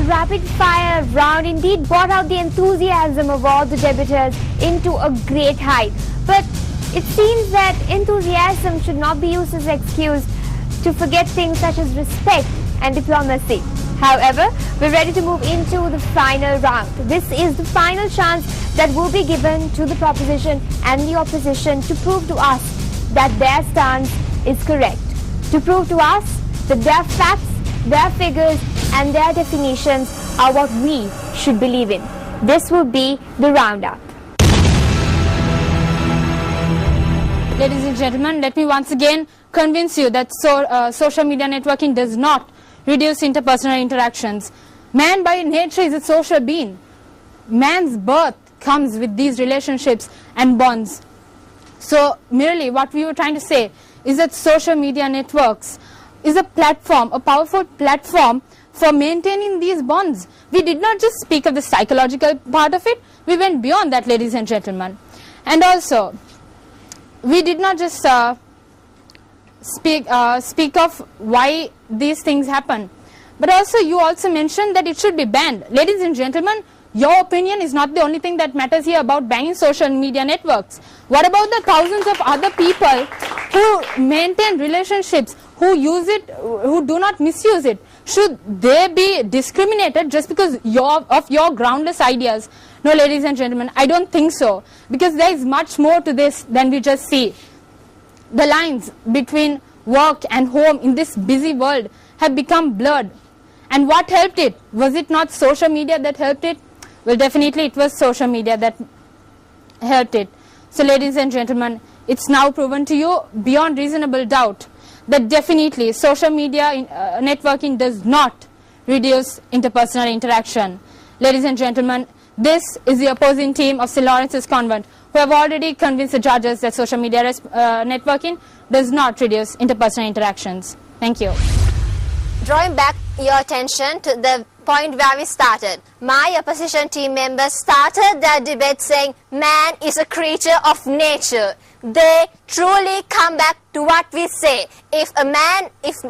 rapid-fire round indeed brought out the enthusiasm of all the debaters into a great height. But it seems that enthusiasm should not be used as an excuse to forget things such as respect and diplomacy. However, we're ready to move into the final round. This is the final chance that will be given to the proposition and the opposition to prove to us that their stance is correct. To prove to us that their facts, their figures and their definitions are what we should believe in. This will be the roundup. Ladies and gentlemen, let me once again convince you that social media networking does not reduce interpersonal interactions. Man by nature is a social being. Man's birth comes with these relationships and bonds. So merely what we were trying to say is that social media networks is a platform, a powerful platform for maintaining these bonds. We did not just speak of the psychological part of it, we went beyond that, ladies and gentlemen. And also, we did not just speak of why these things happen, but also you also mentioned that it should be banned. Ladies and gentlemen, your opinion is not the only thing that matters here about banning social media networks. What about the thousands of other people who maintain relationships, who use it, who do not misuse it? Should they be discriminated just because of your groundless ideas? No, ladies and gentlemen, I don't think so, because there is much more to this than we just see. The lines between work and home in this busy world have become blurred. And what helped it? Was it not social media that helped it? Well, definitely it was social media that helped it. So ladies and gentlemen, it's now proven to you beyond reasonable doubt that definitely social media networking does not reduce interpersonal interaction. Ladies and gentlemen, this is the opposing team of St. Lawrence's Convent, who have already convinced the judges that social media networking does not reduce interpersonal interactions. Thank you. Drawing back your attention to the point where we started, my opposition team members started their debate saying man is a creature of nature. They truly come back to what we say. If the man is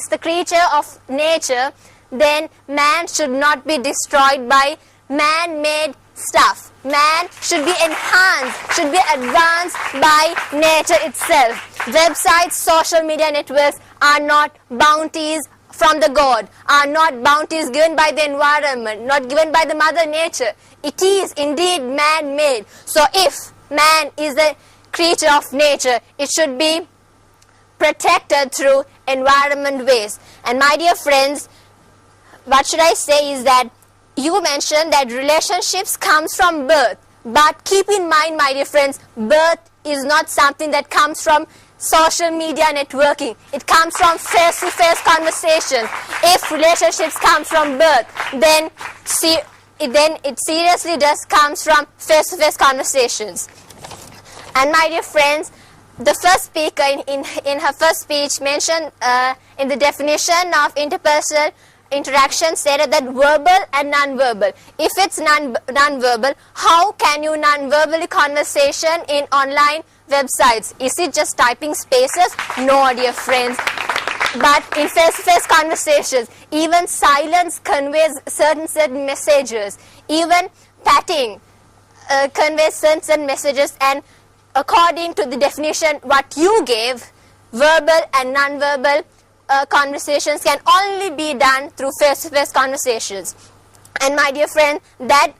the creature of nature, then man should not be destroyed by man-made stuff. Man should be enhanced, should be advanced by nature itself. Websites, social media networks are not bounties from the God, are not bounties given by the environment, not given by the mother nature. It is indeed man-made. So if man is a creature of nature, it should be protected through environment ways. And my dear friends, what should I say is that you mentioned that relationships comes from birth, but keep in mind, my dear friends, birth is not something that comes from social media networking. It comes from face-to-face conversations. If relationships come from birth, then it seriously does comes from face-to-face conversations. And my dear friends, the first speaker in her first speech mentioned in the definition of interpersonal interaction stated that verbal and non-verbal. If it's non-verbal, how can you non-verbally conversation in online websites? Is it just typing spaces? No, dear friends. But in face-to-face conversations, even silence conveys certain messages. Even patting conveys certain messages, and according to the definition what you gave, verbal and non-verbal conversations can only be done through face-to-face conversations. And my dear friend, that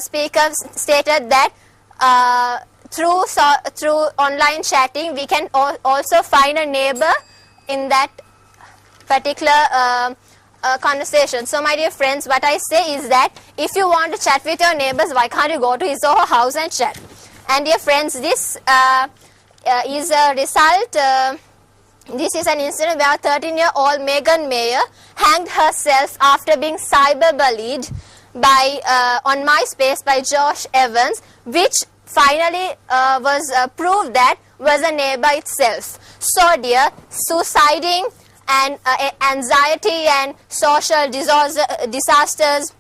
speaker stated that through online chatting we can also find a neighbor in that particular conversation. So my dear friends, what I say is that if you want to chat with your neighbors, why can't you go to his or her house and chat? And dear friends, this is a result. This is an incident where 13-year-old Megan Mayer hanged herself after being cyberbullied on MySpace by Josh Evans, which finally was proved that was a neighbor itself. So dear, suiciding and anxiety and social disasters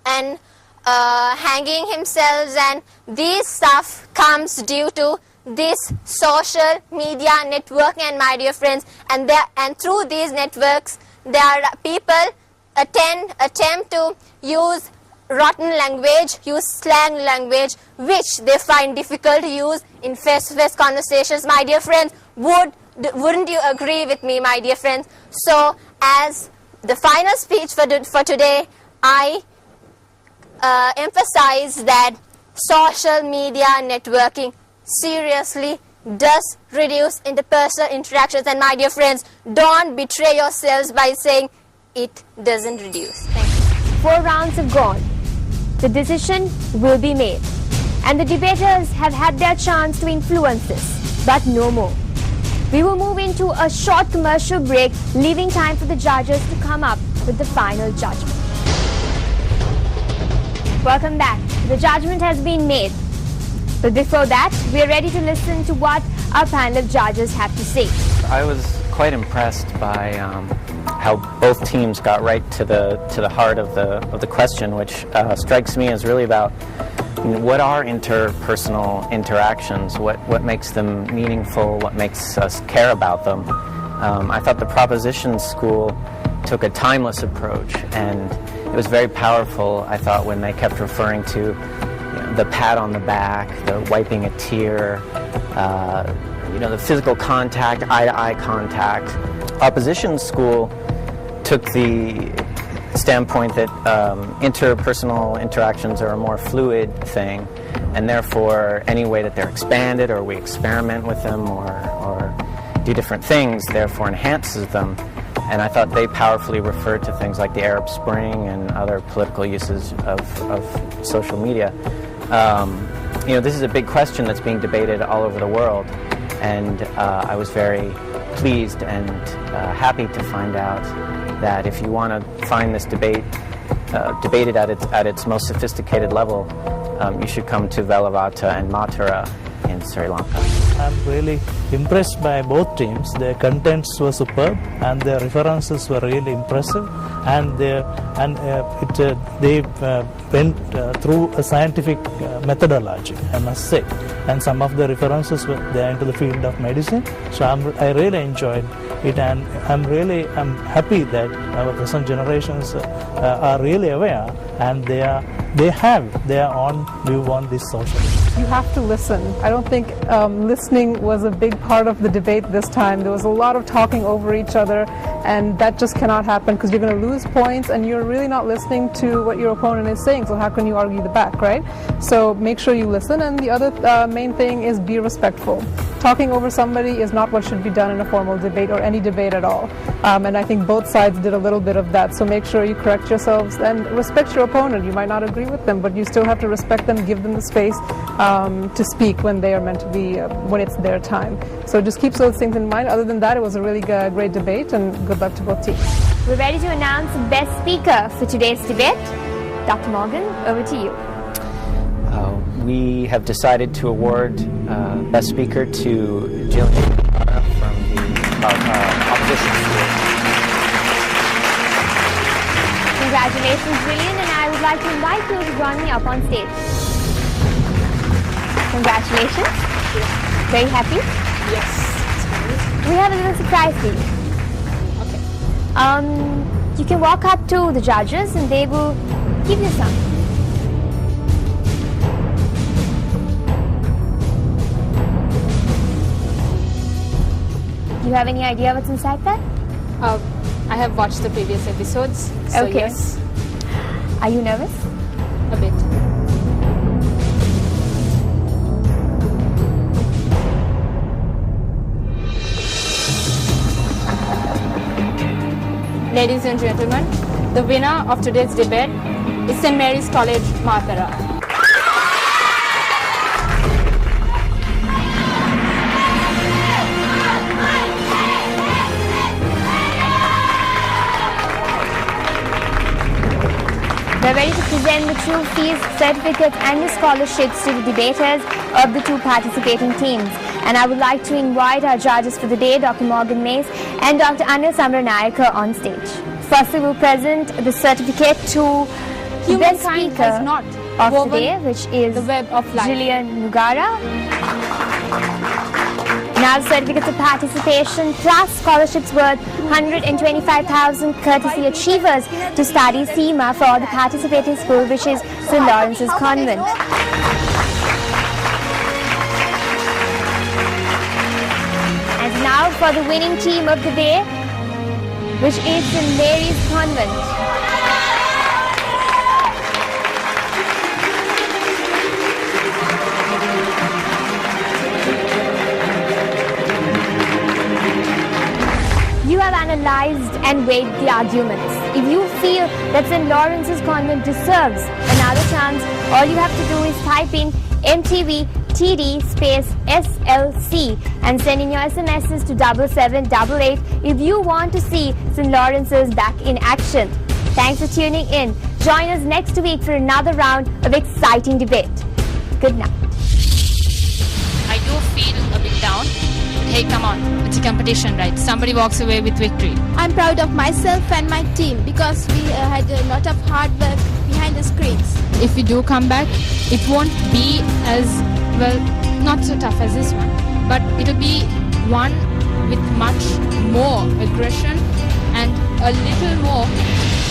and hanging himself and these stuff comes due to this social media networking, and my dear friends, and through these networks there are people attempt to use rotten language, use slang language, which they find difficult to use in face-to-face conversations. My dear friends, wouldn't you agree with me, my dear friends? So, as the final speech for today, I emphasize that social media networking seriously does reduce interpersonal interactions. And my dear friends, don't betray yourselves by saying it doesn't reduce. Thank you. 4 rounds have gone. The decision will be made. And the debaters have had their chance to influence this, but no more. We will move into a short commercial break, leaving time for the judges to come up with the final judgment. Welcome back. The judgment has been made. But before that, we are ready to listen to what our panel of judges have to say. I was quite impressed by how both teams got right to the heart of the question, which strikes me as really about what are interpersonal interactions, what makes them meaningful, what makes us care about them. I thought the proposition school took a timeless approach, and it was very powerful, I thought, when they kept referring to the pat on the back, the wiping a tear, the physical contact, eye-to-eye contact. Opposition school took the standpoint that interpersonal interactions are a more fluid thing, and therefore any way that they're expanded or we experiment with them or do different things therefore enhances them. And I thought they powerfully referred to things like the Arab Spring and other political uses of social media. This is a big question that's being debated all over the world, and I was very pleased and happy to find out that if you want to find this debate debated at its most sophisticated level, you should come to Velavata and Mathura in Sri Lanka. I'm really impressed by both teams. Their contents were superb and their references were really impressive, and they went through a scientific methodology, I must say, and some of the references were there into the field of medicine. So I really enjoyed it, and I'm happy that our present generations are really aware, and they have their own view on this social issue. You have to listen. I don't think listening was a big part of the debate this time. There was a lot of talking over each other, and that just cannot happen because you're going to lose points and you're really not listening to what your opponent is saying. So how can you argue the back, right? So make sure you listen, and the other main thing is be respectful. Talking over somebody is not what should be done in a formal debate or any debate at all. And I think both sides did a little bit of that. So make sure you correct yourselves and respect your opponent. You might not agree with them, but you still have to respect them, give them the space to speak when they are meant to be, when it's their time. So just keep those things in mind. Other than that, it was a really great debate, and good luck to both teams. We're ready to announce the best speaker for today's debate. Dr. Morgan, over to you. We have decided to award Best Speaker to Jillian from the opposition school. Congratulations, Jillian, and I would like to invite you to join me up on stage. Congratulations. Very happy? Yes. We have a little surprise for you. Okay. You can walk up to the judges and they will give you some. Do you have any idea what's inside that? I have watched the previous episodes, so Okay. yes, Are you nervous? a bit. Ladies and gentlemen, the winner of today's debate is St. Mary's College, Mathura. We're ready to present the trophies, certificates and the scholarships to the debaters of the two participating teams. And I would like to invite our judges for the day, Dr. Morgan Mace and Dr. Anil Samranayaka, on stage. Firstly, we'll present the certificate to the best Humankind speaker has not of the woven day, which is the web of life. Jillian Nugara. Now certificates of participation plus scholarships worth 125,000 courtesy achievers to study SEMA for the participating school, which is St. Lawrence's Convent. And now for the winning team of the day, which is St. Mary's Convent. You have analysed and weighed the arguments. If you feel that St. Lawrence's Convent deserves another chance, all you have to do is type in MTV TD space SLC and send in your SMSs to 7788 if you want to see St. Lawrence's back in action. Thanks for tuning in. Join us next week for another round of exciting debate. Good night. I do feel a bit down. Hey, come on, it's a competition, right? Somebody walks away with victory. I'm proud of myself and my team because we had a lot of hard work behind the screens. If we do come back, it won't be as, well, not so tough as this one, but it'll be one with much more aggression and a little more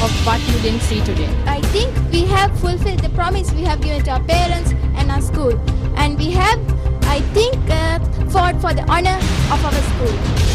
of what you didn't see today. I think we have fulfilled the promise we have given to our parents and our school, and we have, I think, fought for the honor of our school.